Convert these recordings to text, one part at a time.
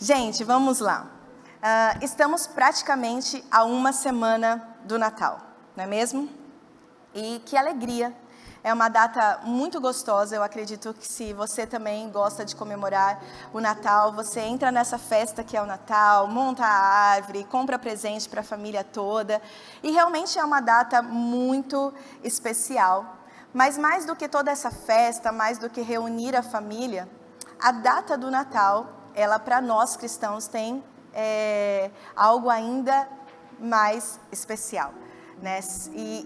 Gente, vamos lá. Estamos praticamente a uma semana do Natal, não é mesmo? E que alegria! É uma data muito gostosa. Eu acredito que se você também gosta de comemorar o Natal, você entra nessa festa que é o Natal, monta a árvore, compra presente para a família toda. E realmente é uma data muito especial. Mas mais do que toda essa festa, mais do que reunir a família, a data do Natal, ela para nós cristãos tem algo ainda mais especial. Né?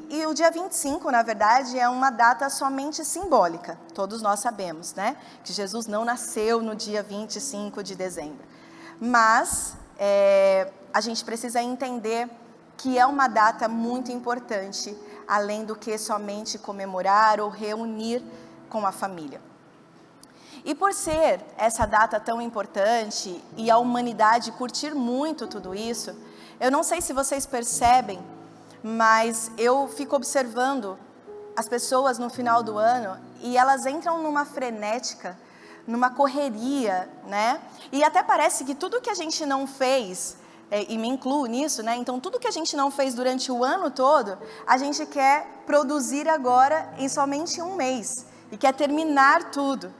E o dia 25, na verdade, é uma data somente simbólica. Todos nós sabemos, né? Que Jesus não nasceu no dia 25 de dezembro. Mas a gente precisa entender que é uma data muito importante, além do que somente comemorar ou reunir com a família. E por ser essa data tão importante e a humanidade curtir muito tudo isso, eu não sei se vocês percebem, mas eu fico observando as pessoas no final do ano e elas entram numa frenética, numa correria, né? E até parece que tudo que a gente não fez, e me incluo nisso, né? Então tudo que a gente não fez durante o ano todo, a gente quer produzir agora em somente um mês e quer terminar tudo.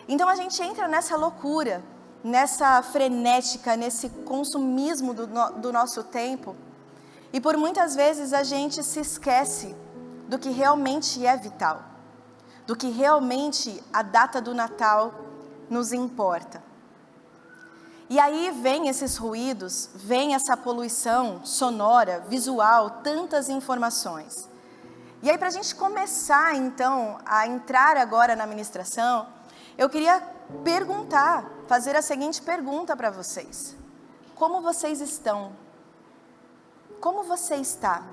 Então a gente entra nessa loucura, nessa frenética, nesse consumismo do nosso tempo. E por muitas vezes a gente se esquece do que realmente é vital, do que realmente a data do Natal nos importa. E aí vem esses ruídos, vem essa poluição sonora, visual, tantas informações. E aí para a gente começar então a entrar agora na ministração, eu queria fazer a seguinte pergunta para vocês: como vocês estão? Como você está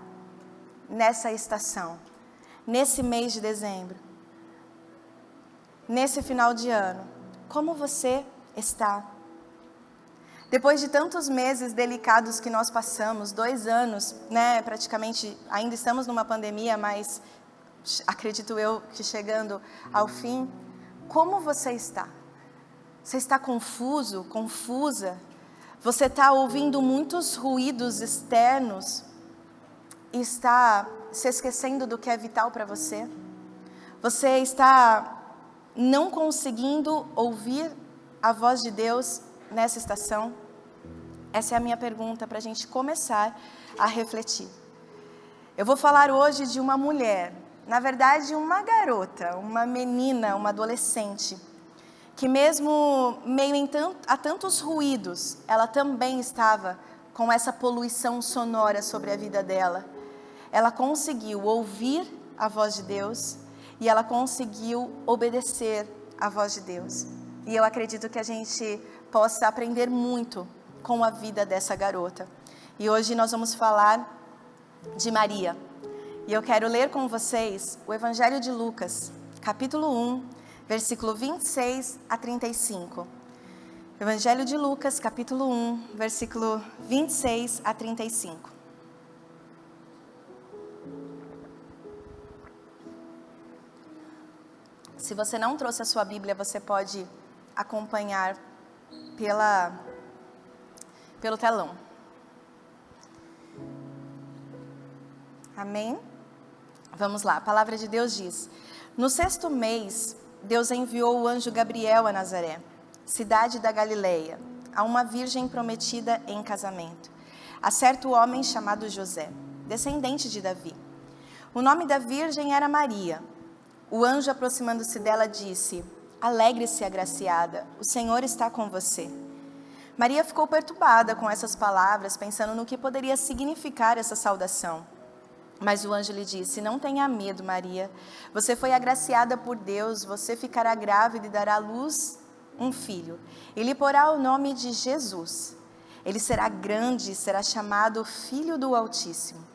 nessa estação, nesse mês de dezembro, nesse final de ano? Como você está? Depois de tantos meses delicados que nós passamos, 2 anos, né, praticamente, ainda estamos numa pandemia, mas acredito eu que chegando ao fim, como você está? Você está confuso, confusa? Você está ouvindo muitos ruídos externos e está se esquecendo do que é vital para você? Você está não conseguindo ouvir a voz de Deus nessa estação? Essa é a minha pergunta para a gente começar a refletir. Eu vou falar hoje de uma mulher, na verdade uma garota, uma menina, uma adolescente, que mesmo meio a tantos ruídos, ela também estava com essa poluição sonora sobre a vida dela. Ela conseguiu ouvir a voz de Deus e ela conseguiu obedecer à voz de Deus. E eu acredito que a gente possa aprender muito com a vida dessa garota. E hoje nós vamos falar de Maria. E eu quero ler com vocês o Evangelho de Lucas, capítulo 1, versículo 26 a 35. Evangelho de Lucas, capítulo 1, versículo 26 a 35. Se você não trouxe a sua Bíblia, você pode acompanhar pelo telão. Amém? Vamos lá, a palavra de Deus diz: no 6º mês, Deus enviou o anjo Gabriel a Nazaré, cidade da Galileia, a uma virgem prometida em casamento, a certo homem chamado José, descendente de Davi. O nome da virgem era Maria. O anjo, aproximando-se dela, disse: alegre-se, agraciada, o Senhor está com você. Maria ficou perturbada com essas palavras, pensando no que poderia significar essa saudação. Mas o anjo lhe disse: não tenha medo, Maria. Você foi agraciada por Deus, você ficará grávida e dará à luz um filho. E lhe porá o nome de Jesus. Ele será grande e será chamado Filho do Altíssimo.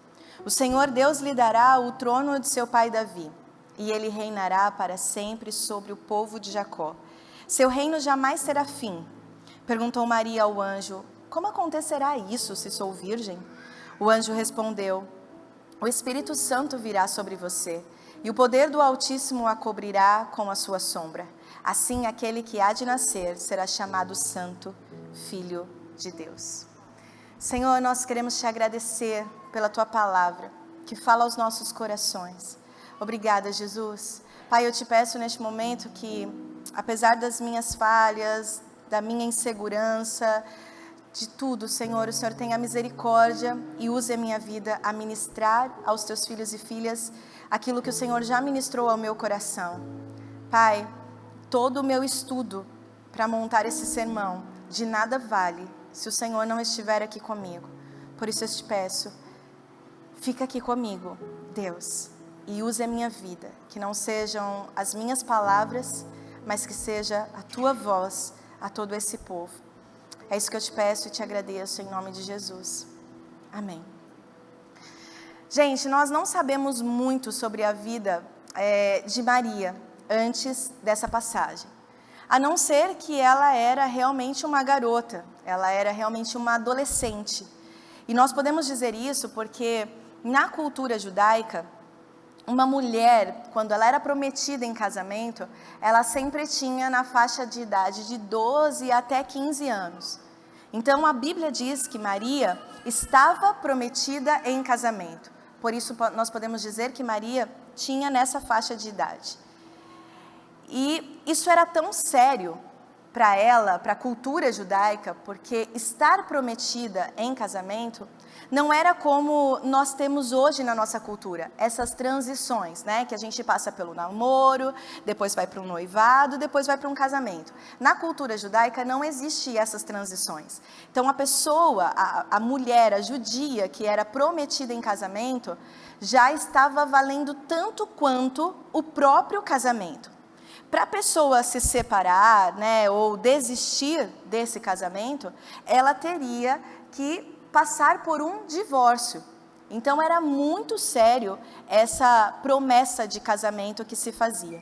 O Senhor Deus lhe dará o trono de seu pai Davi, e ele reinará para sempre sobre o povo de Jacó. Seu reino jamais terá fim. Perguntou Maria ao anjo: como acontecerá isso, se sou virgem? O anjo respondeu: o Espírito Santo virá sobre você, e o poder do Altíssimo a cobrirá com a sua sombra. Assim, aquele que há de nascer será chamado Santo, Filho de Deus. Senhor, nós queremos te agradecer pela tua palavra, que fala aos nossos corações. Obrigada, Jesus. Pai, eu te peço neste momento que, apesar das minhas falhas, da minha insegurança, de tudo, Senhor, o Senhor tenha misericórdia e use a minha vida a ministrar aos teus filhos e filhas aquilo que o Senhor já ministrou ao meu coração. Pai, todo o meu estudo para montar esse sermão de nada vale se o Senhor não estiver aqui comigo. Por isso eu te peço, fica aqui comigo, Deus, e use a minha vida, que não sejam as minhas palavras, mas que seja a tua voz a todo esse povo. É isso que eu te peço e te agradeço em nome de Jesus. Amém. Gente, nós não sabemos muito sobre a vida de Maria antes dessa passagem, a não ser que ela era realmente uma garota, ela era realmente uma adolescente. E nós podemos dizer isso porque na cultura judaica, uma mulher, quando ela era prometida em casamento, ela sempre tinha na faixa de idade de 12 até 15 anos. Então a Bíblia diz que Maria estava prometida em casamento. Por isso nós podemos dizer que Maria tinha nessa faixa de idade. E isso era tão sério para ela, para a cultura judaica, porque estar prometida em casamento não era como nós temos hoje na nossa cultura, essas transições, né? Que a gente passa pelo namoro, depois vai para um noivado, depois vai para um casamento. Na cultura judaica não existem essas transições. Então a pessoa, a mulher, a judia que era prometida em casamento, já estava valendo tanto quanto o próprio casamento. Para a pessoa se separar, né, ou desistir desse casamento, ela teria que passar por um divórcio. Então era muito sério essa promessa de casamento que se fazia.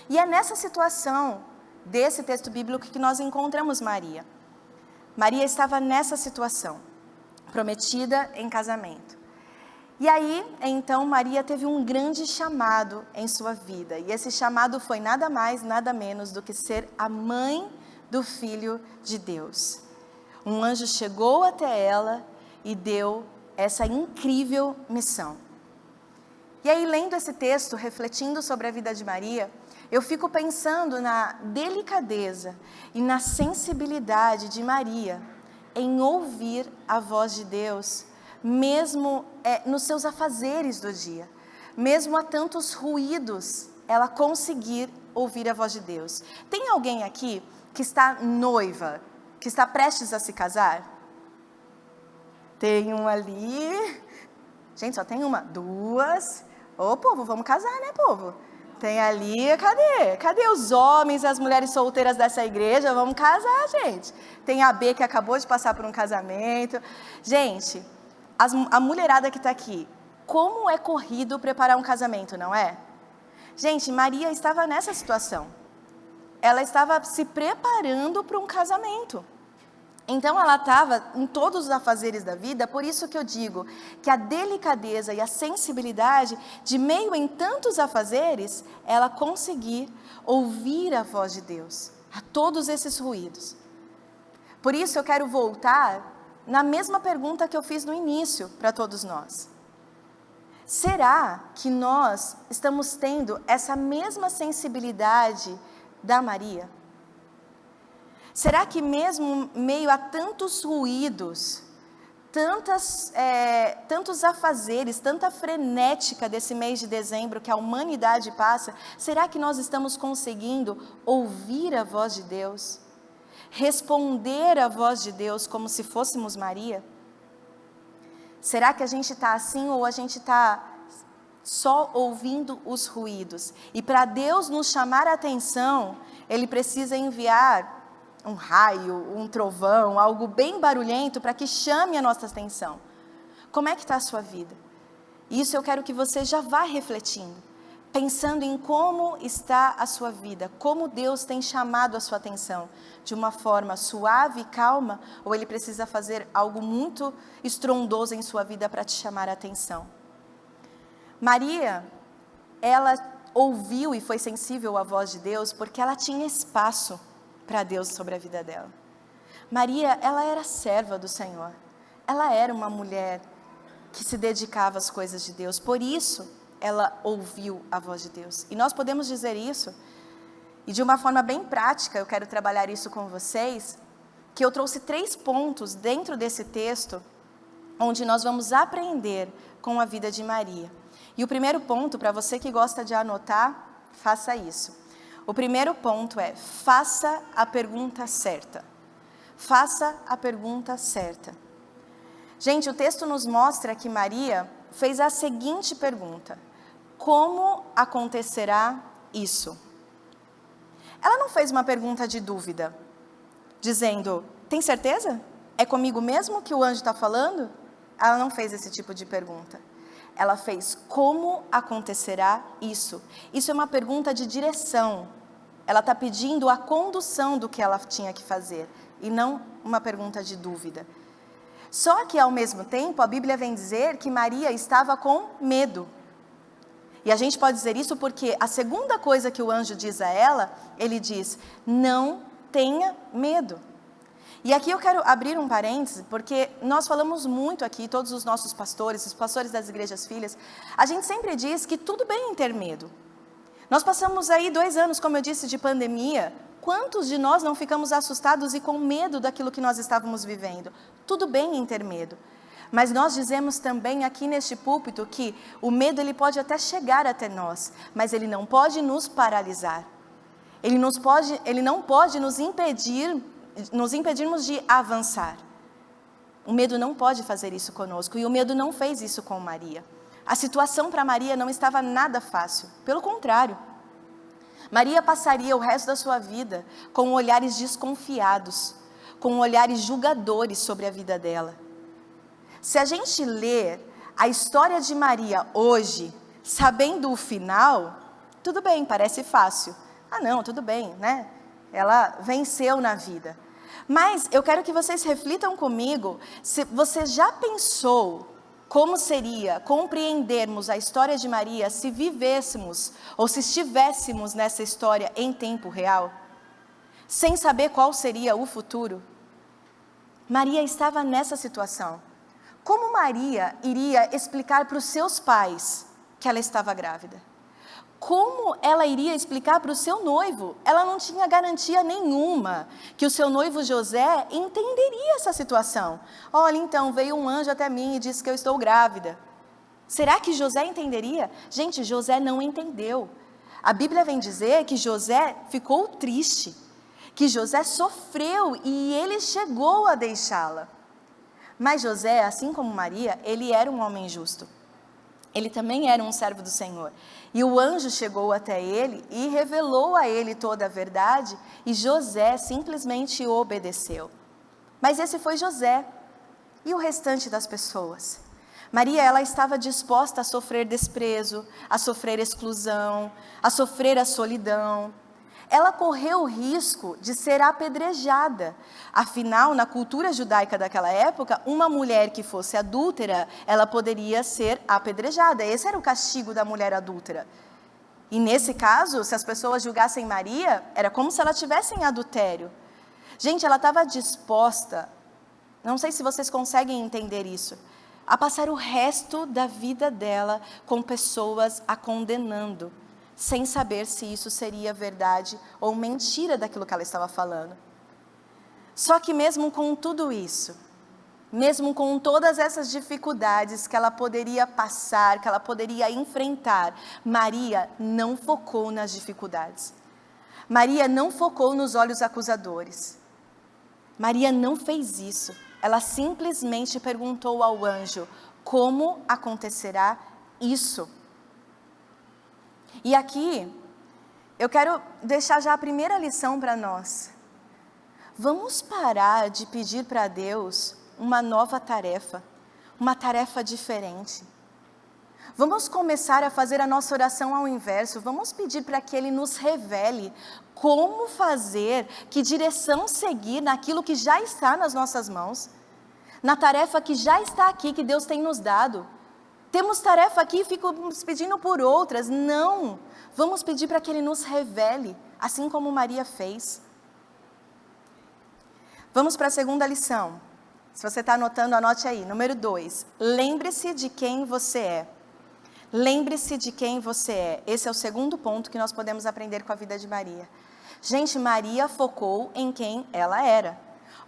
E é nessa situação desse texto bíblico que nós encontramos Maria. Maria estava nessa situação, prometida em casamento. E aí, então, Maria teve um grande chamado em sua vida. E esse chamado foi nada mais, nada menos do que ser a mãe do Filho de Deus. Um anjo chegou até ela e deu essa incrível missão. E aí, lendo esse texto, refletindo sobre a vida de Maria, eu fico pensando na delicadeza e na sensibilidade de Maria em ouvir a voz de Deus, mesmo nos seus afazeres do dia, mesmo a tantos ruídos, ela conseguir ouvir a voz de Deus. Tem alguém aqui que está noiva, que está prestes a se casar? Tem um ali. Gente, só tem uma, duas. Ô, povo, vamos casar, né, povo? Tem ali, cadê os homens e as mulheres solteiras dessa igreja? Vamos casar, gente. Tem a B que acabou de passar por um casamento. Gente, a mulherada que está aqui, como é corrido preparar um casamento, não é? Gente, Maria estava nessa situação. Ela estava se preparando para um casamento. Então ela estava em todos os afazeres da vida, por isso que eu digo que a delicadeza e a sensibilidade, de meio em tantos afazeres, ela conseguir ouvir a voz de Deus, a todos esses ruídos. Por isso eu quero voltar na mesma pergunta que eu fiz no início para todos nós. Será que nós estamos tendo essa mesma sensibilidade da Maria? Será que mesmo meio a tantos ruídos, tantos afazeres, tanta frenética desse mês de dezembro que a humanidade passa, será que nós estamos conseguindo ouvir a voz de Deus? Responder à voz de Deus como se fôssemos Maria? Será que a gente está assim ou a gente está só ouvindo os ruídos? E para Deus nos chamar a atenção, Ele precisa enviar um raio, um trovão, algo bem barulhento para que chame a nossa atenção. Como é que está a sua vida? Isso eu quero que você já vá refletindo, pensando em como está a sua vida, como Deus tem chamado a sua atenção, de uma forma suave e calma, ou Ele precisa fazer algo muito estrondoso em sua vida para te chamar a atenção. Maria, ela ouviu e foi sensível à voz de Deus porque ela tinha espaço para Deus sobre a vida dela. Maria, ela era serva do Senhor. Ela era uma mulher que se dedicava às coisas de Deus. Por isso, ela ouviu a voz de Deus. E nós podemos dizer isso. E de uma forma bem prática, eu quero trabalhar isso com vocês, que eu trouxe 3 pontos dentro desse texto, onde nós vamos aprender com a vida de Maria. E o primeiro ponto, para você que gosta de anotar, faça isso. O primeiro ponto é, faça a pergunta certa. Faça a pergunta certa. Gente, o texto nos mostra que Maria fez a seguinte pergunta: como acontecerá isso? Ela não fez uma pergunta de dúvida, dizendo, tem certeza? É comigo mesmo que o anjo está falando? Ela não fez esse tipo de pergunta. Ela fez, como acontecerá isso? Isso é uma pergunta de direção. Ela está pedindo a condução do que ela tinha que fazer, e não uma pergunta de dúvida. Só que, ao mesmo tempo, a Bíblia vem dizer que Maria estava com medo. E a gente pode dizer isso porque a segunda coisa que o anjo diz a ela, ele diz, não tenha medo. E aqui eu quero abrir um parêntese, porque nós falamos muito aqui, todos os nossos pastores, os pastores das igrejas filhas, a gente sempre diz que tudo bem em ter medo. Nós passamos aí 2 anos, como eu disse, de pandemia. Quantos de nós não ficamos assustados e com medo daquilo que nós estávamos vivendo? Tudo bem em ter medo. Mas nós dizemos também aqui neste púlpito que o medo ele pode até chegar até nós, mas ele não pode nos paralisar. Ele não pode nos impedirmos de avançar. O medo não pode fazer isso conosco, e o medo não fez isso com Maria. A situação para Maria não estava nada fácil, pelo contrário. Maria passaria o resto da sua vida com olhares desconfiados, com olhares julgadores sobre a vida dela. Se a gente ler a história de Maria hoje, sabendo o final, tudo bem, parece fácil. Ah não, tudo bem, né? Ela venceu na vida. Mas eu quero que vocês reflitam comigo, se você já pensou como seria compreendermos a história de Maria se vivêssemos ou se estivéssemos nessa história em tempo real, sem saber qual seria o futuro? Maria estava nessa situação. Como Maria iria explicar para os seus pais que ela estava grávida? Como ela iria explicar para o seu noivo? Ela não tinha garantia nenhuma que o seu noivo José entenderia essa situação. Olha, então, veio um anjo até mim e disse que eu estou grávida. Será que José entenderia? Gente, José não entendeu. A Bíblia vem dizer que José ficou triste, que José sofreu e ele chegou a deixá-la. Mas José, assim como Maria, ele era um homem justo. Ele também era um servo do Senhor. E o anjo chegou até ele e revelou a ele toda a verdade, e José simplesmente obedeceu. Mas esse foi José. E o restante das pessoas? Maria, ela estava disposta a sofrer desprezo, a sofrer exclusão, a sofrer a solidão. Ela correu o risco de ser apedrejada. Afinal, na cultura judaica daquela época, uma mulher que fosse adúltera, ela poderia ser apedrejada. Esse era o castigo da mulher adúltera. E nesse caso, se as pessoas julgassem Maria, era como se ela tivesse em adultério. Gente, ela estava disposta, não sei se vocês conseguem entender isso, a passar o resto da vida dela com pessoas a condenando, sem saber se isso seria verdade ou mentira daquilo que ela estava falando. Só que mesmo com tudo isso, mesmo com todas essas dificuldades que ela poderia passar, que ela poderia enfrentar, Maria não focou nas dificuldades. Maria não focou nos olhos acusadores. Maria não fez isso. Ela simplesmente perguntou ao anjo, como acontecerá isso? E aqui, eu quero deixar já a primeira lição para nós. Vamos parar de pedir para Deus uma nova tarefa, uma tarefa diferente. Vamos começar a fazer a nossa oração ao inverso. Vamos pedir para que Ele nos revele como fazer, que direção seguir naquilo que já está nas nossas mãos, na tarefa que já está aqui, que Deus tem nos dado. Temos tarefa aqui e ficamos pedindo por outras. Não, vamos pedir para que Ele nos revele, assim como Maria fez. Vamos para a segunda lição. Se você está anotando, anote aí. Número 2. Lembre-se de quem você é. Lembre-se de quem você é. Esse é o segundo ponto que nós podemos aprender com a vida de Maria. Gente, Maria focou em quem ela era.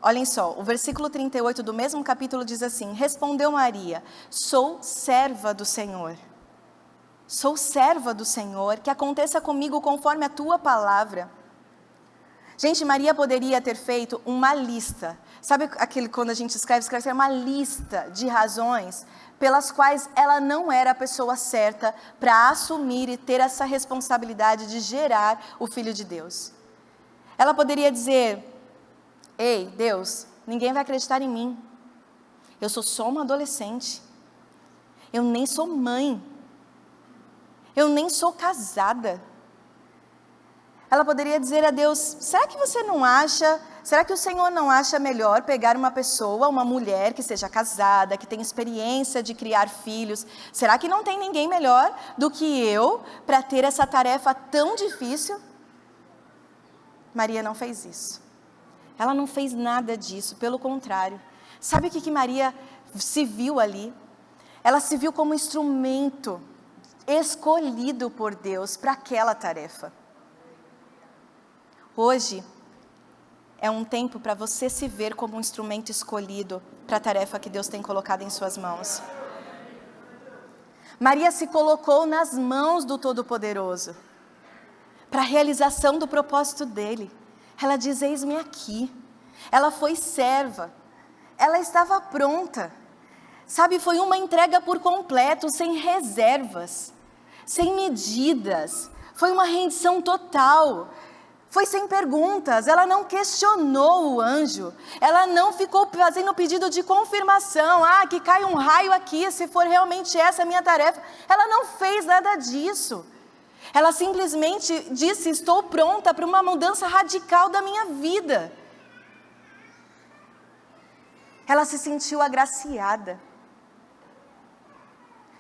Olhem só, o versículo 38 do mesmo capítulo diz assim: respondeu Maria, sou serva do Senhor. Sou serva do Senhor, que aconteça comigo conforme a tua palavra. Gente, Maria poderia ter feito uma lista. Sabe aquele quando a gente escreve uma lista de razões pelas quais ela não era a pessoa certa para assumir e ter essa responsabilidade de gerar o Filho de Deus. Ela poderia dizer: ei, Deus, ninguém vai acreditar em mim. Eu sou só uma adolescente. Eu nem sou mãe. Eu nem sou casada. Ela poderia dizer a Deus: será que você não acha, será que o Senhor não acha melhor pegar uma pessoa, uma mulher que seja casada, que tenha experiência de criar filhos? Será que não tem ninguém melhor do que eu para ter essa tarefa tão difícil? Maria não fez isso. Ela não fez nada disso, pelo contrário. Sabe o que Maria se viu ali? Ela se viu como instrumento escolhido por Deus para aquela tarefa. Hoje é um tempo para você se ver como um instrumento escolhido para a tarefa que Deus tem colocado em suas mãos. Maria se colocou nas mãos do Todo-Poderoso para a realização do propósito dele. Ela diz: eis-me aqui. Ela foi serva. Ela estava pronta. Sabe, foi uma entrega por completo, sem reservas, sem medidas. Foi uma rendição total. Foi sem perguntas. Ela não questionou o anjo. Ela não ficou fazendo pedido de confirmação. Ah, que caia um raio aqui, se for realmente essa a minha tarefa. Ela não fez nada disso. Ela simplesmente disse: estou pronta para uma mudança radical da minha vida. Ela se sentiu agraciada.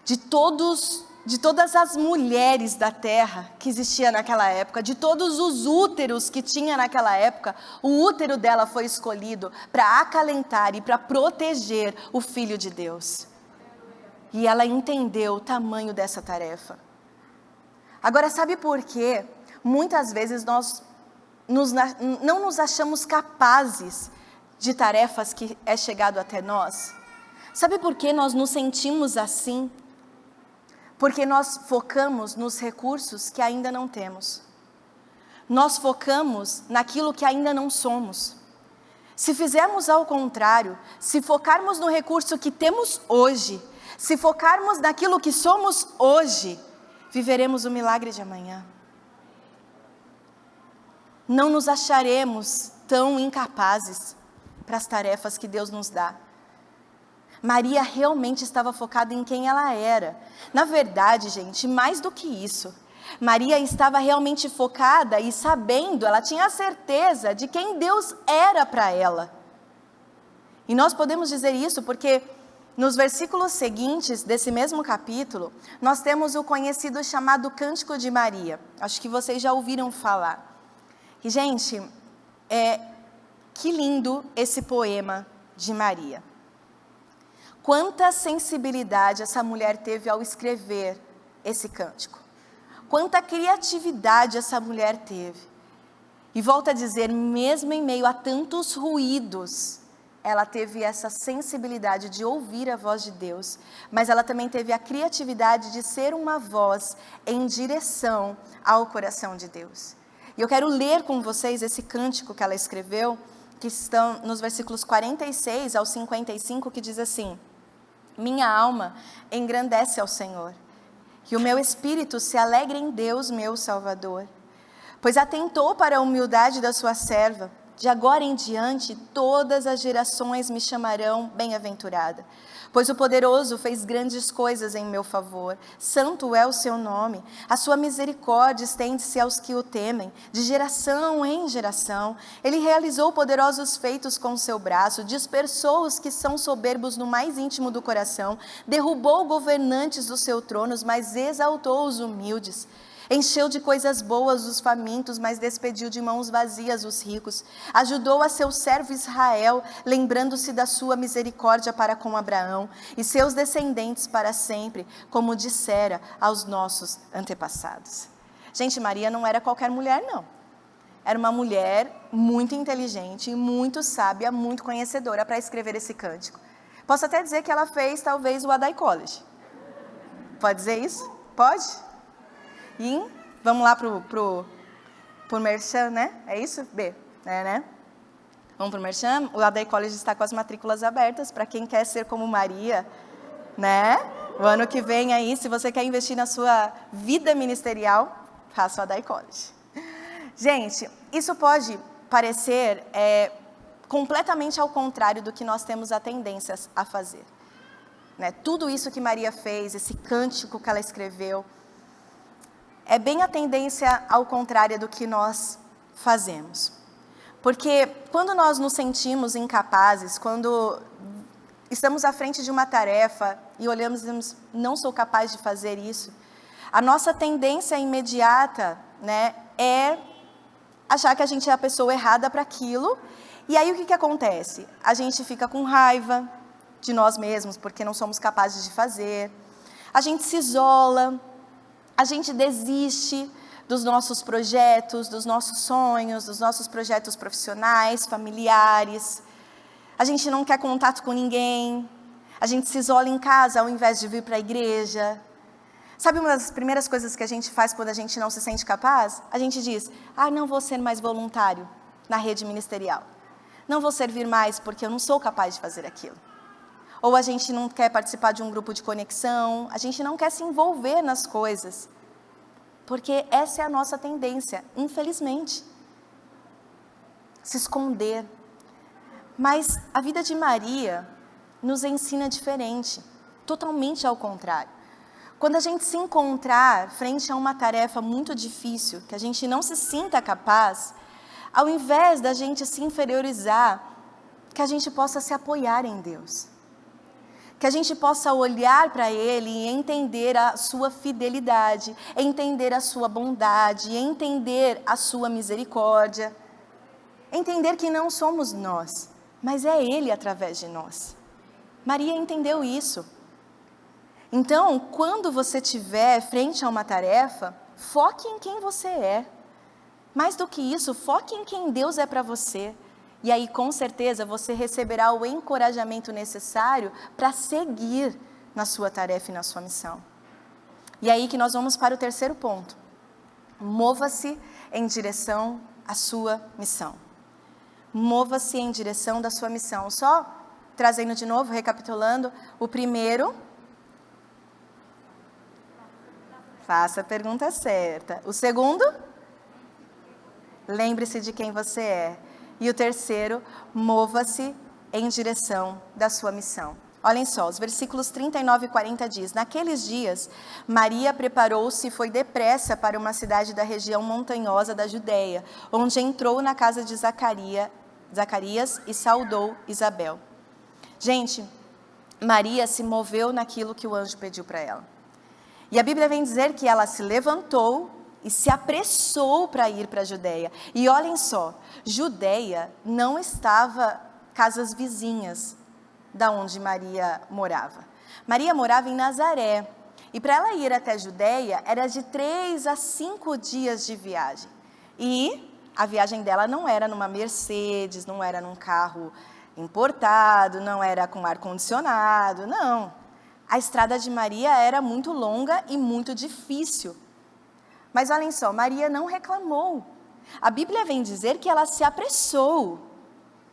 De todas as mulheres da terra que existia naquela época, de todos os úteros que tinha naquela época, o útero dela foi escolhido para acalentar e para proteger o Filho de Deus. E ela entendeu o tamanho dessa tarefa. Agora, sabe por quê? Muitas vezes nós não nos achamos capazes de tarefas que é chegado até nós? Sabe por que nós nos sentimos assim? Porque nós focamos nos recursos que ainda não temos. Nós focamos naquilo que ainda não somos. Se fizermos ao contrário, se focarmos no recurso que temos hoje, se focarmos naquilo que somos hoje, viveremos o milagre de amanhã. Não nos acharemos tão incapazes para as tarefas que Deus nos dá. Maria realmente estava focada em quem ela era. Na verdade, gente, mais do que isso, Maria estava realmente focada e sabendo, ela tinha a certeza de quem Deus era para ela. E nós podemos dizer isso porque nos versículos seguintes desse mesmo capítulo, nós temos o conhecido chamado Cântico de Maria. Acho que vocês já ouviram falar. E, gente, que lindo esse poema de Maria. Quanta sensibilidade essa mulher teve ao escrever esse cântico. Quanta criatividade essa mulher teve. E volto a dizer, mesmo em meio a tantos ruídos, ela teve essa sensibilidade de ouvir a voz de Deus, mas ela também teve a criatividade de ser uma voz em direção ao coração de Deus. E eu quero ler com vocês esse cântico que ela escreveu, que estão nos versículos 46 ao 55, que diz assim: minha alma engrandece ao Senhor, e o meu espírito se alegra em Deus, meu Salvador, pois atentou para a humildade da sua serva. De agora em diante, todas as gerações me chamarão bem-aventurada. Pois o poderoso fez grandes coisas em meu favor. Santo é o seu nome. A sua misericórdia estende-se aos que o temem, de geração em geração. Ele realizou poderosos feitos com o seu braço, dispersou os que são soberbos no mais íntimo do coração, derrubou governantes dos seus tronos, mas exaltou os humildes. Encheu de coisas boas os famintos, mas despediu de mãos vazias os ricos. Ajudou a seu servo Israel, lembrando-se da sua misericórdia para com Abraão e seus descendentes para sempre, como dissera aos nossos antepassados. Gente, Maria não era qualquer mulher, não. Era uma mulher muito inteligente, muito sábia, muito conhecedora para escrever esse cântico. Posso até dizer que ela fez, talvez, o Adai College. Pode dizer isso? Pode? E vamos lá pro Merchan, né? É isso? B, né? Vamos pro Merchan? O Adai College está com as matrículas abertas para quem quer ser como Maria, né? O ano que vem aí, se você quer investir na sua vida ministerial, faça o Adai College. Gente, isso pode parecer completamente ao contrário do que nós temos a tendência a fazer. Né? Tudo isso que Maria fez, esse cântico que ela escreveu, é bem a tendência ao contrário do que nós fazemos. Porque quando nós nos sentimos incapazes, quando estamos à frente de uma tarefa e olhamos e dizemos, não sou capaz de fazer isso, a nossa tendência imediata, né, é achar que a gente é a pessoa errada para aquilo. E aí o que acontece? A gente fica com raiva de nós mesmos, porque não somos capazes de fazer. A gente se isola, a gente desiste dos nossos projetos, dos nossos sonhos, dos nossos projetos profissionais, familiares. A gente não quer contato com ninguém. A gente se isola em casa ao invés de vir para a igreja. Sabe uma das primeiras coisas que a gente faz quando a gente não se sente capaz? A gente diz, não vou ser mais voluntário na rede ministerial. Não vou servir mais porque eu não sou capaz de fazer aquilo. Ou a gente não quer participar de um grupo de conexão, a gente não quer se envolver nas coisas. Porque essa é a nossa tendência, infelizmente. Se esconder. Mas a vida de Maria nos ensina diferente, totalmente ao contrário. Quando a gente se encontrar frente a uma tarefa muito difícil, que a gente não se sinta capaz, ao invés da gente se inferiorizar, que a gente possa se apoiar em Deus. Que a gente possa olhar para Ele e entender a sua fidelidade, entender a sua bondade, entender a sua misericórdia. Entender que não somos nós, mas é Ele através de nós. Maria entendeu isso. Então, quando você estiver frente a uma tarefa, foque em quem você é. Mais do que isso, foque em quem Deus é para você. E aí, com certeza, você receberá o encorajamento necessário para seguir na sua tarefa e na sua missão. E aí que nós vamos para o terceiro ponto. Mova-se em direção à sua missão. Mova-se em direção da sua missão. Só trazendo de novo, recapitulando, o primeiro... Faça a pergunta certa. O segundo, lembre-se de quem você é. E o terceiro, mova-se em direção da sua missão. Olhem só, os versículos 39 e 40 diz, naqueles dias, Maria preparou-se e foi depressa para uma cidade da região montanhosa da Judeia, onde entrou na casa de Zacarias e saudou Isabel. Gente, Maria se moveu naquilo que o anjo pediu para ela. E a Bíblia vem dizer que ela se levantou e se apressou para ir para a Judeia. E olhem só, Judeia não estava casas vizinhas da onde Maria morava. Maria morava em Nazaré. E para ela ir até a Judeia, era de 3 a 5 dias de viagem. E a viagem dela não era numa Mercedes, não era num carro importado, não era com ar-condicionado, não. A estrada de Maria era muito longa e muito difícil. Mas olhem só, Maria não reclamou. A Bíblia vem dizer que ela se apressou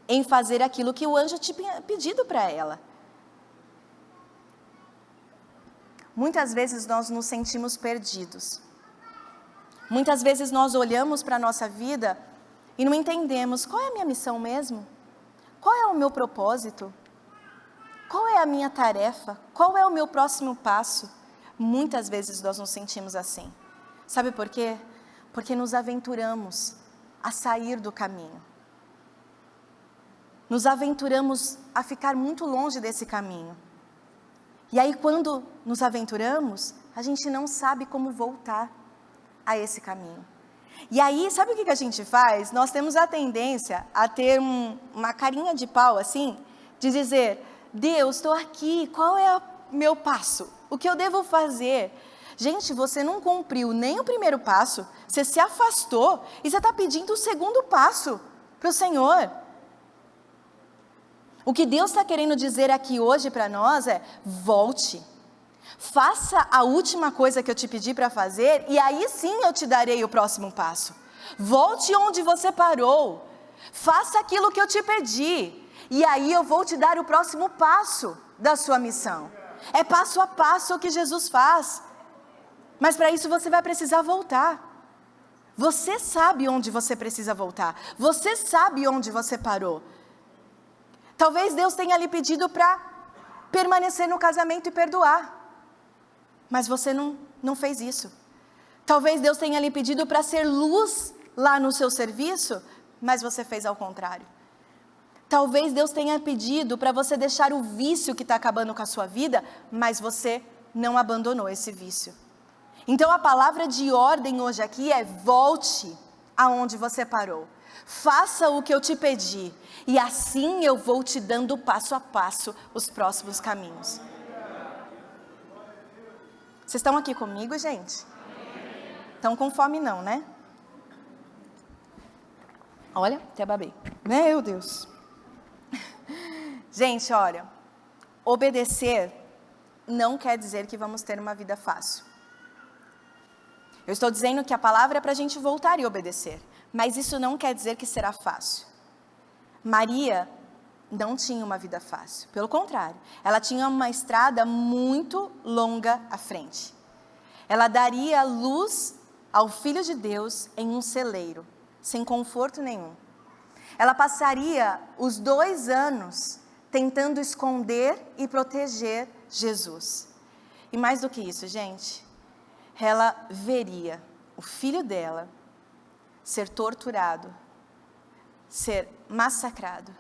em fazer aquilo que o anjo tinha pedido para ela. Muitas vezes nós nos sentimos perdidos. Muitas vezes nós olhamos para a nossa vida e não entendemos qual é a minha missão mesmo? Qual é o meu propósito? Qual é a minha tarefa? Qual é o meu próximo passo? Muitas vezes nós nos sentimos assim. Sabe por quê? Porque nos aventuramos a sair do caminho. Nos aventuramos a ficar muito longe desse caminho. E aí, quando nos aventuramos, a gente não sabe como voltar. a esse caminho. E aí, sabe o que a gente faz? Nós temos a tendência a ter uma carinha de pau assim, de dizer, Deus, estou aqui, qual é o meu passo? O que eu devo fazer? Gente, você não cumpriu nem o primeiro passo, você se afastou e você está pedindo o segundo passo para o Senhor. O que Deus está querendo dizer aqui hoje para nós é, volte. Faça a última coisa que eu te pedi para fazer e aí sim eu te darei o próximo passo. Volte onde você parou. Faça aquilo que eu te pedi e aí eu vou te dar o próximo passo da sua missão. É passo a passo o que Jesus faz. Mas para isso você vai precisar voltar. Você sabe onde você precisa voltar. Você sabe onde você parou. Talvez Deus tenha lhe pedido para permanecer no casamento e perdoar. Mas você não fez isso. Talvez Deus tenha lhe pedido para ser luz lá no seu serviço, mas você fez ao contrário. Talvez Deus tenha pedido para você deixar o vício que está acabando com a sua vida, mas você não abandonou esse vício. Então a palavra de ordem hoje aqui é volte aonde você parou. Faça o que eu te pedi e assim eu vou te dando passo a passo os próximos caminhos. Vocês estão aqui comigo, gente? Estão com fome não, né? Olha, até babei. Meu Deus. Gente, olha, obedecer não quer dizer que vamos ter uma vida fácil. Eu estou dizendo que a palavra é para a gente voltar e obedecer, mas isso não quer dizer que será fácil. Maria não tinha uma vida fácil, pelo contrário, ela tinha uma estrada muito longa à frente. Ela daria luz ao Filho de Deus em um celeiro, sem conforto nenhum. Ela passaria os 2 anos tentando esconder e proteger Jesus. E mais do que isso, gente, ela veria o filho dela ser torturado, ser massacrado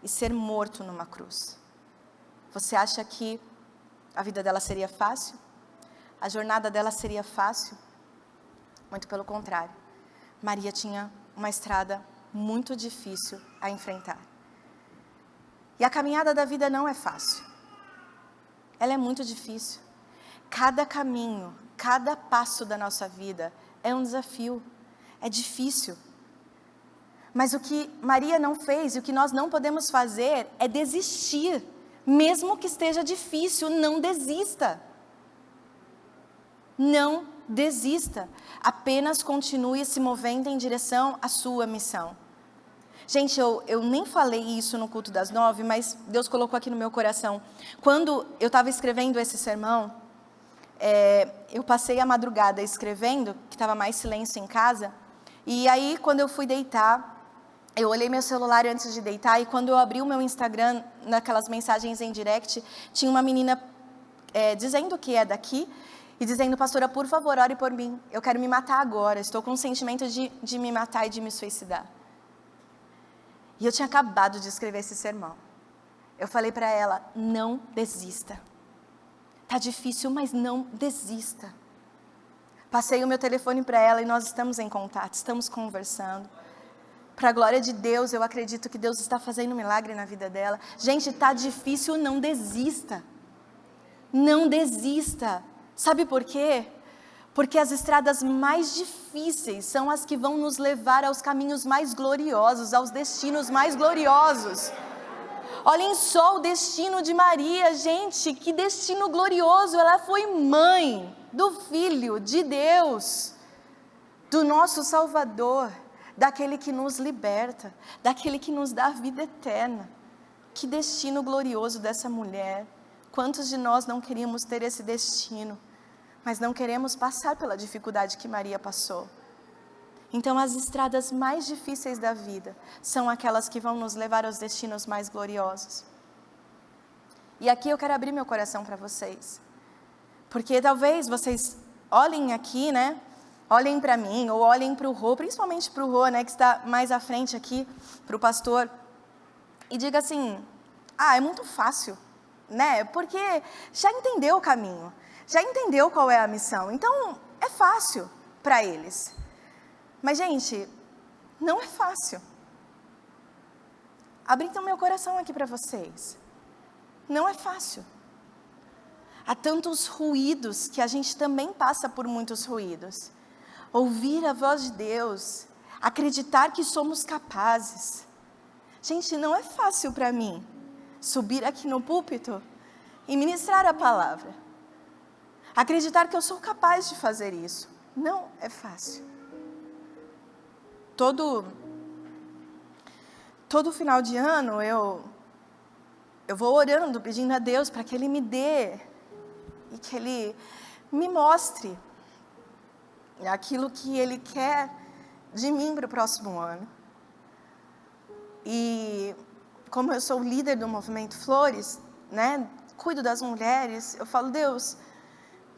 e ser morto numa cruz. Você acha que a vida dela seria fácil? A jornada dela seria fácil? Muito pelo contrário. Maria tinha uma estrada muito difícil a enfrentar. E a caminhada da vida não é fácil. Ela é muito difícil. Cada caminho, cada passo da nossa vida é um desafio. É difícil. Mas o que Maria não fez e o que nós não podemos fazer é desistir. Mesmo que esteja difícil, não desista. Não desista. Apenas continue se movendo em direção à sua missão. Gente, eu nem falei isso no culto das 9, mas Deus colocou aqui no meu coração. Quando eu estava escrevendo esse sermão, eu passei a madrugada escrevendo, que estava mais silêncio em casa. E aí, quando eu fui deitar, eu olhei meu celular antes de deitar, e quando eu abri o meu Instagram, naquelas mensagens em direct, tinha uma menina dizendo que é daqui, e dizendo, pastora, por favor, ore por mim, eu quero me matar agora, estou com um sentimento de me matar e de me suicidar. E eu tinha acabado de escrever esse sermão. Eu falei para ela, não desista. Tá difícil, mas não desista. Passei o meu telefone para ela e nós estamos em contato, estamos conversando. Para a glória de Deus, eu acredito que Deus está fazendo um milagre na vida dela. Gente, tá difícil, não desista. Não desista. Sabe por quê? Porque as estradas mais difíceis são as que vão nos levar aos caminhos mais gloriosos, aos destinos mais gloriosos. Olhem só o destino de Maria, gente, que destino glorioso. Ela foi mãe do Filho de Deus, do nosso Salvador, daquele que nos liberta, daquele que nos dá a vida eterna. Que destino glorioso dessa mulher. Quantos de nós não queríamos ter esse destino? Mas não queremos passar pela dificuldade que Maria passou. Então as estradas mais difíceis da vida são aquelas que vão nos levar aos destinos mais gloriosos. E aqui eu quero abrir meu coração para vocês. Porque talvez vocês olhem aqui, né? Olhem para mim, ou olhem para o Rô, principalmente para o Rô, né? Que está mais à frente aqui, para o pastor. E diga assim, é muito fácil, né? Porque já entendeu o caminho. Já entendeu qual é a missão, então é fácil, para eles. Mas, gente, não é fácil. Abri então meu coração aqui para vocês. Não é fácil. Há tantos ruídos que a gente também passa por muitos ruídos. Ouvir a voz de Deus, acreditar que somos capazes. Gente, não é fácil para mim subir aqui no púlpito e ministrar a palavra. Acreditar que eu sou capaz de fazer isso. Não é fácil. Todo final de ano eu vou orando, pedindo a Deus para que Ele me dê e que Ele me mostre aquilo que Ele quer de mim para o próximo ano. E como eu sou líder do Movimento Flores, né, cuido das mulheres, eu falo, Deus,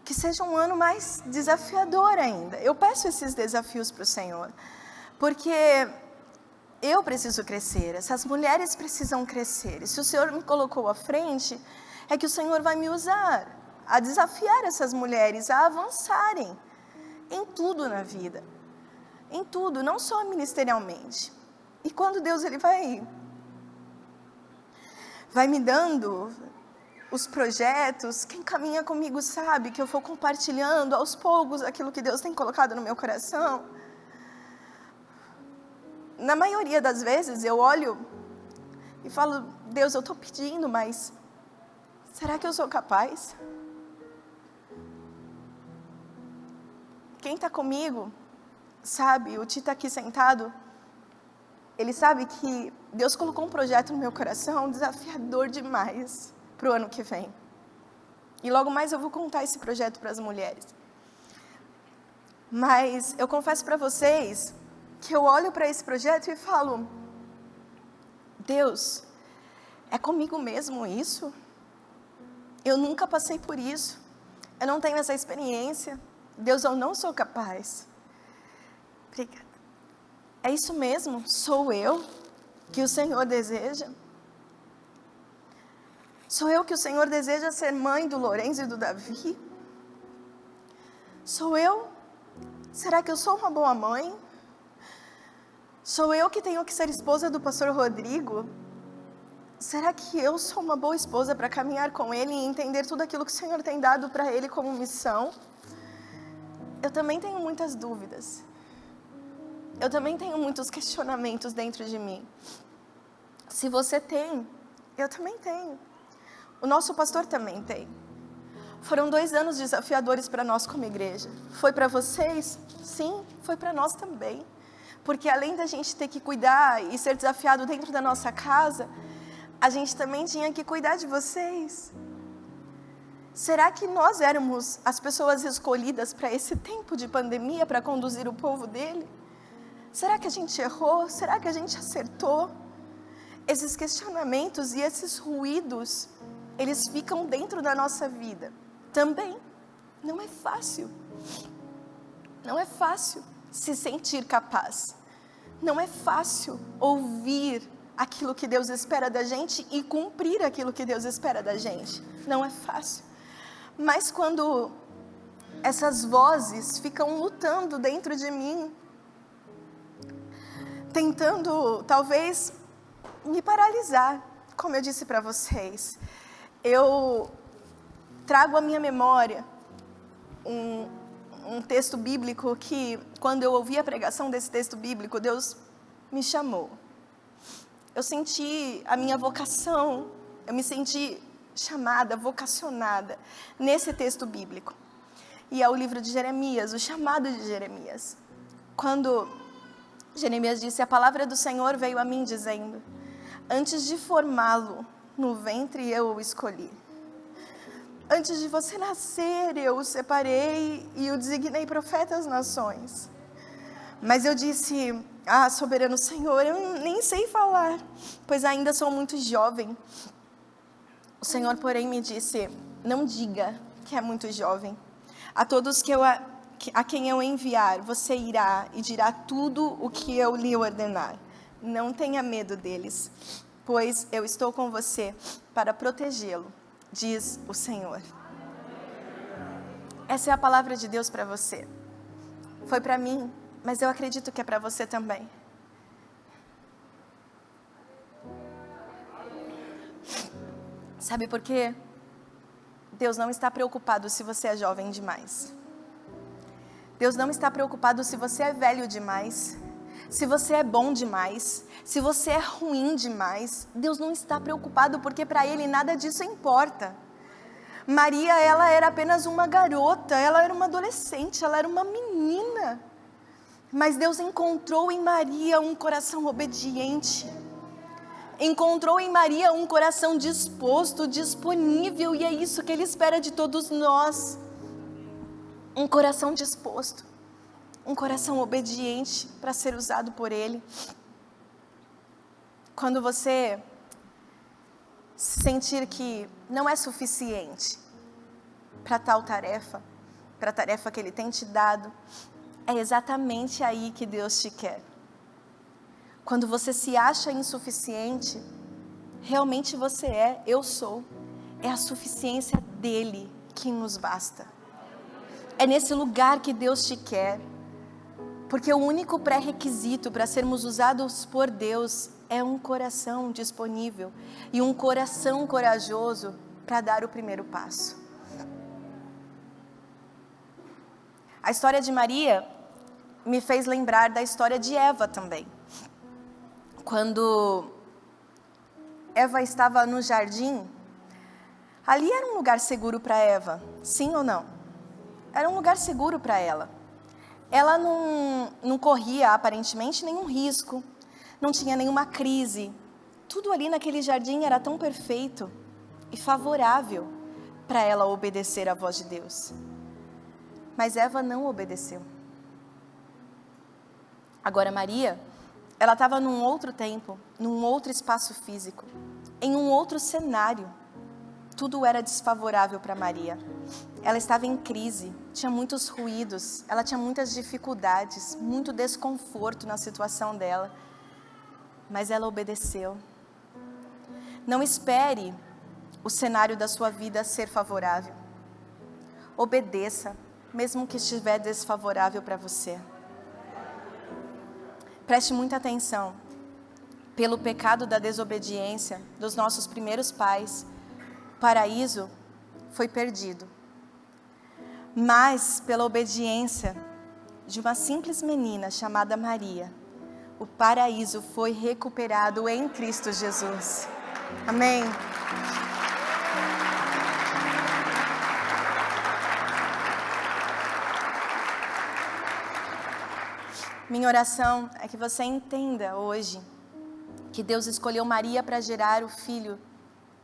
que seja um ano mais desafiador ainda. Eu peço esses desafios para o Senhor, porque eu preciso crescer, essas mulheres precisam crescer. E se o Senhor me colocou à frente, é que o Senhor vai me usar a desafiar essas mulheres a avançarem em tudo na vida. Em tudo, não só ministerialmente. E quando Deus ele vai me dando os projetos, quem caminha comigo sabe que eu vou compartilhando aos poucos aquilo que Deus tem colocado no meu coração. Na maioria das vezes eu olho e falo, Deus, eu estou pedindo, mas será que eu sou capaz? Quem está comigo sabe, o Ti está aqui sentado, ele sabe que Deus colocou um projeto no meu coração desafiador demais para o ano que vem. E logo mais eu vou contar esse projeto para as mulheres. Mas eu confesso para vocês que eu olho para esse projeto e falo, Deus, é comigo mesmo isso? Eu nunca passei por isso. Eu não tenho essa experiência. Deus, eu não sou capaz. Obrigada. É isso mesmo? Sou eu que o Senhor deseja? Sou eu que o Senhor deseja ser mãe do Lourenço e do Davi? Sou eu? Será que eu sou uma boa mãe? Sou eu que tenho que ser esposa do pastor Rodrigo? Será que eu sou uma boa esposa para caminhar com ele e entender tudo aquilo que o Senhor tem dado para ele como missão? Eu também tenho muitas dúvidas. Eu também tenho muitos questionamentos dentro de mim. Se você tem, eu também tenho. O nosso pastor também tem. Foram 2 anos desafiadores para nós como igreja. Foi para vocês? Sim, foi para nós também. Porque além da gente ter que cuidar e ser desafiado dentro da nossa casa, a gente também tinha que cuidar de vocês. Será que nós éramos as pessoas escolhidas para esse tempo de pandemia, para conduzir o povo dele? Será que a gente errou? Será que a gente acertou? Esses questionamentos e esses ruídos, eles ficam dentro da nossa vida. Também não é fácil. Não é fácil se sentir capaz. Não é fácil ouvir aquilo que Deus espera da gente e cumprir aquilo que Deus espera da gente. Não é fácil. Mas quando essas vozes ficam lutando dentro de mim, tentando talvez me paralisar, como eu disse para vocês, eu trago à minha memória um texto bíblico que, quando eu ouvi a pregação desse texto bíblico, Deus me chamou. Eu senti a minha vocação, eu me senti chamada, vocacionada nesse texto bíblico. E é o livro de Jeremias, o chamado de Jeremias. Quando Jeremias disse, a palavra do Senhor veio a mim dizendo, antes de formá-lo no ventre eu o escolhi. Antes de você nascer eu o separei e o designei profeta às nações. Mas eu disse, soberano Senhor, eu nem sei falar, pois ainda sou muito jovem. O Senhor, porém, me disse, não diga que é muito jovem. A todos a quem eu enviar, você irá e dirá tudo o que eu lhe ordenar. Não tenha medo deles, pois eu estou com você para protegê-lo, diz o Senhor. Essa é a palavra de Deus para você. foi para mim, mas eu acredito que é para você também. Sabe por quê? Deus não está preocupado se você é jovem demais. Deus não está preocupado se você é velho demais, se você é bom demais, se você é ruim demais. Deus não está preocupado, porque para Ele nada disso importa. Maria, ela era apenas uma garota, ela era uma adolescente, ela era uma menina. Mas Deus encontrou em Maria um coração obediente. Encontrou em Maria um coração disposto, disponível, e é isso que Ele espera de todos nós. Um coração disposto, um coração obediente para ser usado por Ele. Quando você sentir que não é suficiente para tal tarefa, para a tarefa que Ele tem te dado, é exatamente aí que Deus te quer. Quando você se acha insuficiente, realmente você é, eu sou. É a suficiência dEle que nos basta. É nesse lugar que Deus te quer. Porque o único pré-requisito para sermos usados por Deus é um coração disponível e um coração corajoso para dar o primeiro passo. A história de Maria me fez lembrar da história de Eva também. Quando Eva estava no jardim, ali era um lugar seguro para Eva, sim ou não? Era um lugar seguro para ela. Ela não corria aparentemente nenhum risco, não tinha nenhuma crise. Tudo ali naquele jardim era tão perfeito e favorável para ela obedecer à voz de Deus. Mas Eva não obedeceu. Agora Maria, ela estava num outro tempo, num outro espaço físico, em um outro cenário. Tudo era desfavorável para Maria. Ela estava em crise, tinha muitos ruídos, ela tinha muitas dificuldades, muito desconforto na situação dela. Mas ela obedeceu. Não espere o cenário da sua vida ser favorável. Obedeça, mesmo que estiver desfavorável para você. Preste muita atenção. Pelo pecado da desobediência dos nossos primeiros pais, o paraíso foi perdido. Mas pela obediência de uma simples menina chamada Maria, o paraíso foi recuperado em Cristo Jesus. Amém. Minha oração é que você entenda hoje que Deus escolheu Maria para gerar o Filho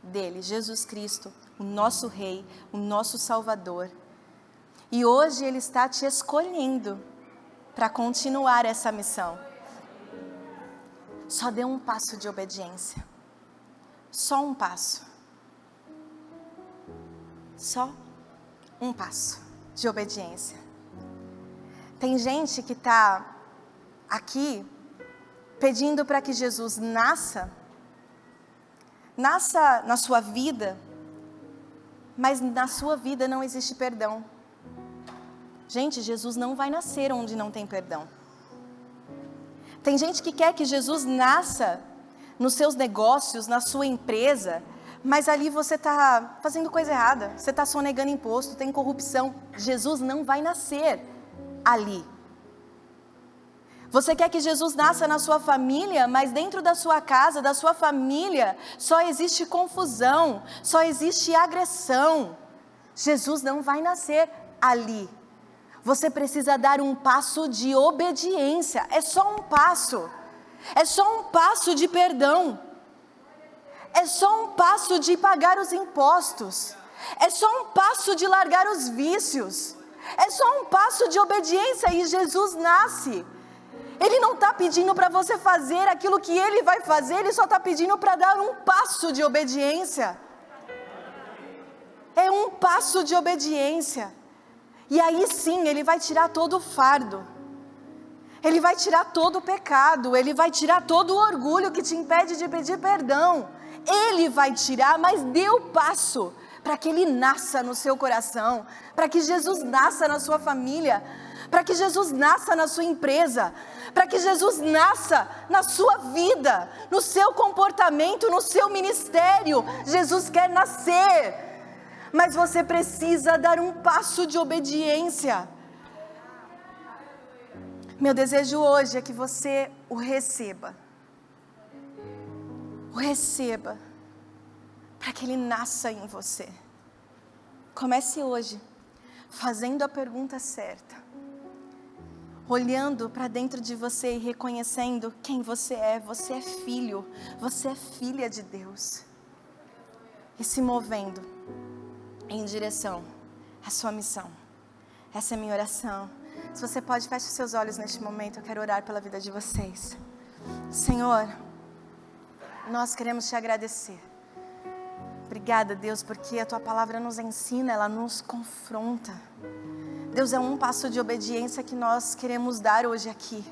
dele, Jesus Cristo, o nosso Rei, o nosso Salvador. E hoje Ele está te escolhendo para continuar essa missão. Só dê um passo de obediência. Só um passo. Só um passo de obediência. Tem gente que está aqui pedindo para que Jesus nasça na sua vida, mas na sua vida não existe perdão. Gente, Jesus não vai nascer onde não tem perdão. Tem gente que quer que Jesus nasça nos seus negócios, na sua empresa, mas ali você está fazendo coisa errada, você está sonegando imposto, tem corrupção. Jesus não vai nascer ali. Você quer que Jesus nasça na sua família, mas dentro da sua casa, da sua família, só existe confusão, só existe agressão. Jesus não vai nascer ali. Você precisa dar um passo de obediência, é só um passo. É só um passo de perdão. É só um passo de pagar os impostos. É só um passo de largar os vícios. É só um passo de obediência e Jesus nasce. Ele não está pedindo para você fazer aquilo que Ele vai fazer, Ele só está pedindo para dar um passo de obediência. É um passo de obediência. E aí sim, Ele vai tirar todo o fardo. Ele vai tirar todo o pecado, Ele vai tirar todo o orgulho que te impede de pedir perdão. Ele vai tirar, mas dê o passo para que Ele nasça no seu coração, para que Jesus nasça na sua família, para que Jesus nasça na sua empresa, para que Jesus nasça na sua vida, no seu comportamento, no seu ministério. Jesus quer nascer, mas você precisa dar um passo de obediência. Meu desejo hoje é que você o receba, para que ele nasça em você. Comece hoje, fazendo a pergunta certa, olhando para dentro de você e reconhecendo quem você é. Você é filho, você é filha de Deus, e se movendo em direção à sua missão. Essa é a minha oração. Se você pode, feche os seus olhos neste momento. Eu quero orar pela vida de vocês. Senhor, nós queremos te agradecer. Obrigada, Deus, porque a tua palavra nos ensina, ela nos confronta. Deus, é um passo de obediência que nós queremos dar hoje aqui.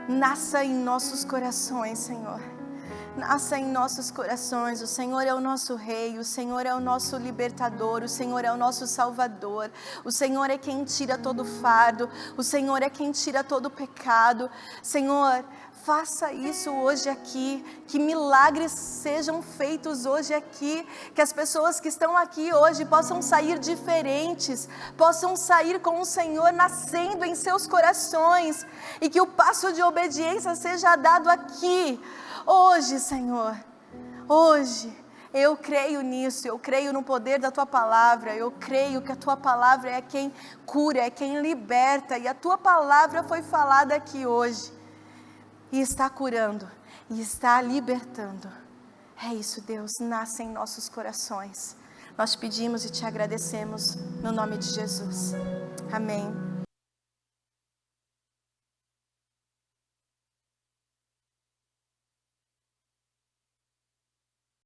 Nasça em nossos corações, Senhor. Nasça em nossos corações. O Senhor é o nosso Rei, o Senhor é o nosso libertador, o Senhor é o nosso Salvador, o Senhor é quem tira todo fardo, o Senhor é quem tira todo pecado. Senhor, faça isso hoje aqui, que milagres sejam feitos hoje aqui, que as pessoas que estão aqui hoje possam sair diferentes, possam sair com o Senhor nascendo em seus corações, e que o passo de obediência seja dado aqui, hoje, Senhor. Hoje, eu creio nisso, eu creio no poder da Tua Palavra, eu creio que a Tua Palavra é quem cura, é quem liberta, e a Tua Palavra foi falada aqui hoje, e está curando, e está libertando. É isso, Deus, nasce em nossos corações. Nós te pedimos e te agradecemos, no nome de Jesus. Amém.